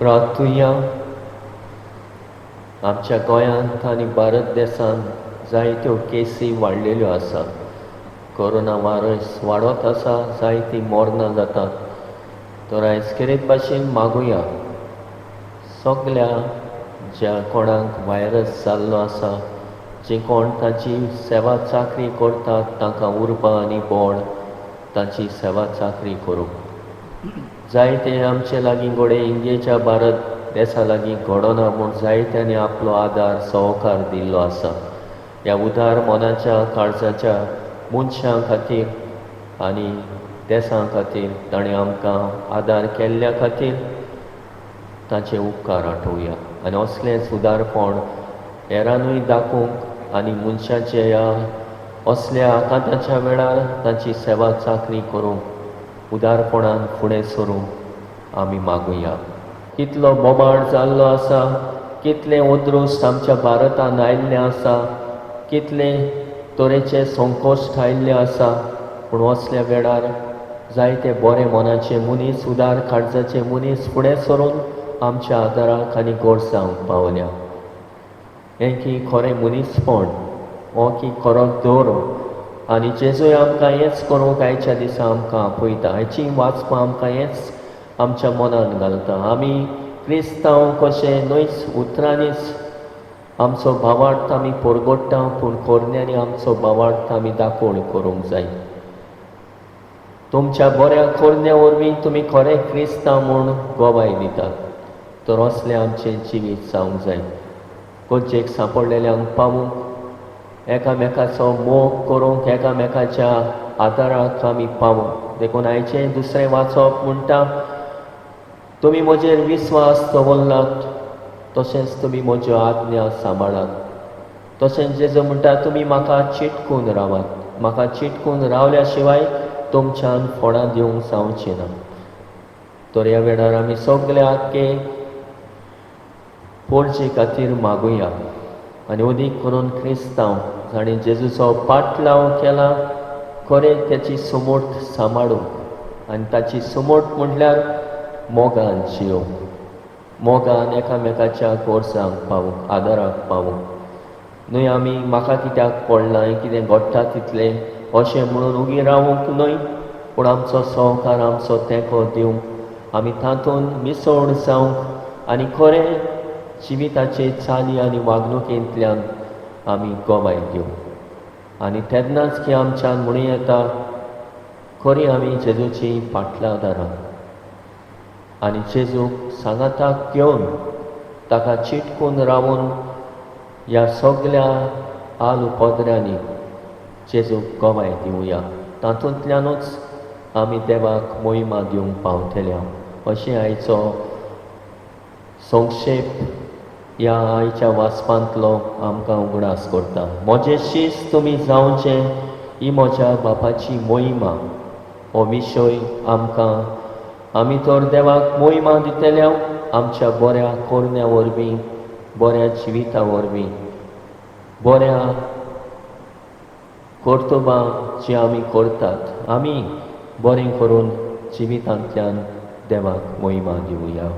प्रार्थुया आमच्या गोंयांत आनी भारत देशांत जायत्यो केसी वाडलेल्यो आसा. कोरोना वायरस वाडत आसा, जायतीं मरणां जातात. तर आयज खेरीत भाशेन मागुया सगल्या ज्या कोणाक वायरस जाल्लो आसा, जे कोण ताची सेवा चाकरी करतात तांकां उर्बा आनी बळ ताची सेवा चाकरी करूं. जायते आमचे लागीं घोडे इंडियेच्या भारत देशा लागीं घडोना म्हूण जायत्यांनी आपलो आदार सहकार दिल्लो आसा. ह्या उदार मनाच्या काळजाच्या मनशां खातीर आनी देशा खातीर ताणें आमकां आदार केल्ल्या खातीर ताचे उपकार आठोवया आनी असलेंच उदारपण हेरांनूय दाखोवंक आनी मनशाच्या ह्या असल्या आकांताच्या वेळार ताची सेवा चाकरी करूंक उदारपणान फुडें सरूंक आमी मागुया. कितलो बोबाड जाल्लो आसा, कितले ओद्रूस आमच्या भारतान आयिल्ले आसा, कितले तरेचे संकोश्ट आयिल्ले आसा, पूण असल्या वेळार जायते बरे मनाचे मनीस उदार काळजाचे मनीस फुडें सरून आमच्या आदाराक आनी गोरसांक पावल्या. हें की खरें मनीसपण, हो की खरो धर्म आनी जेजूय आमकां हेंच करूंक आयच्या दिसा आमकां आपयता. हेची वाचपां आमकां हेंच आमच्या मनान घालता. आमी क्रिस्तांव कशे न्हयच उतरांनीच आमचो भावार्थ आमी परगट्टा, पूण खोर्न्यांनी आमचो भावार्थ आमी दाखोवन करूंक जाय. तुमच्या बऱ्या खोर्न्या वरवीं तुमी खरे क्रिस्तांव म्हूण गोवाय दितात. तर असलें आमचें जिवीत जावंक जाय. गरजेक सांपडलेल्यांक पावूंक, एकामेकाचो मोग करूंक, एकामेकाच्या आदाराक आमी पावूंक. देखून आयचें दुसरें वाचप म्हणटा, तुमी म्हजेर विस्वास दवरलात तशेंच तुमी म्हज्यो आज्ञा सांबाळात. तशेंच जेजू म्हणटा, तुमी म्हाका चिटकून रावात. म्हाका चिटकून रावल्या शिवाय तुमच्यान फळां दिवंक जावचें ना. तर ह्या वेळार आमी सगळे आख्खे पोरचे खातीर मागुया आनी अदीक करून क्रिस्तांव जाणें जेजूचो पाटलाव केला, खरें तेची सुमोट सांबाळूंक आनी ताची सुमोट म्हणल्यार मोगान जियोवंक, मोगान एकामेकाच्या गोरसांक पावूंक, आदाराक पावूंक. न्हय आमी म्हाका कित्याक पडलां, कितें घडटा तितलें अशें म्हणून उगी रावूंक न्हय, पूण आमचो सहकार, आमचो तेंको दिवंक, आमी तातूंत मिसळ जावंक आनी खरें जिविताचे चाली आनी वागणुकेंतल्यान आमी गोवाय दिवंक. आनी तेन्नाच की आमच्यान म्हणूं येता, खरी आमी जेजूची पाटलादारां आनी जेजूक सांगाताक घेवन ताका चिटकून रावून ह्या सगल्या आल उपद्र्यांनी जेजूक गोवाय दिवया. तातूंतल्यानूच आमी देवाक मोहिमा दिवंक पावतल्या. अशें आयचो संक्षेप ह्या आयच्या वाचपांतलो आमकां उगडास करता. म्हजें शीस तुमी जावचें ही म्हज्या बापाची मोहिमा. हो विशय आमी तर देवाक मोहिमा दितल्या आमच्या बऱ्या खोर्न्या वरवीं, बऱ्या जिविता वरवीं, बऱ्या कर्तुबां जी आमी करतात, आमी बरें करून जिवितांतल्यान देवाक मोहिमा दिवया.